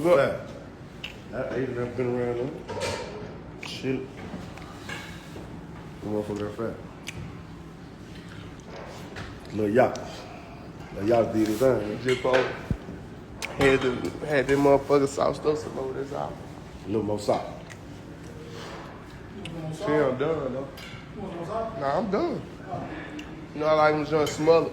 Fuck up. Fat. I ate it, I've been around them. Shit. The motherfucker fat. Lil Yacht. Lil Yacht did his thing. Just had them motherfuckers sauced up some more. That's all. A little more salt. Shit, I'm done though. Nah, I'm done. You know I like them joints smothered.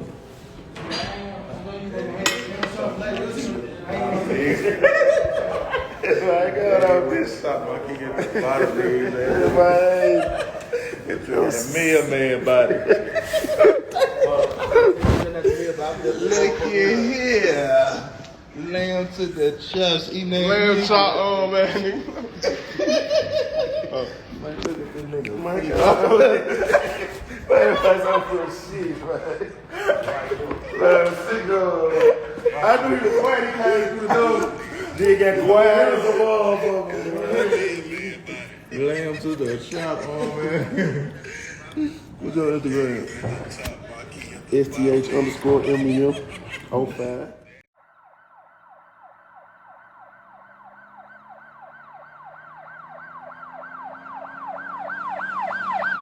I got all this stuff. I can get the body of these. Man, man body. Look here. Lamb to the chest. Lamb chop, man. Man, look at this nigga. Man, face up for shit, man. Man, sicko. I knew he was quiet. He came through the door. Then got quiet as a motherfucker. Lamb to the chop, man. What's your Instagram? STH_MEM05.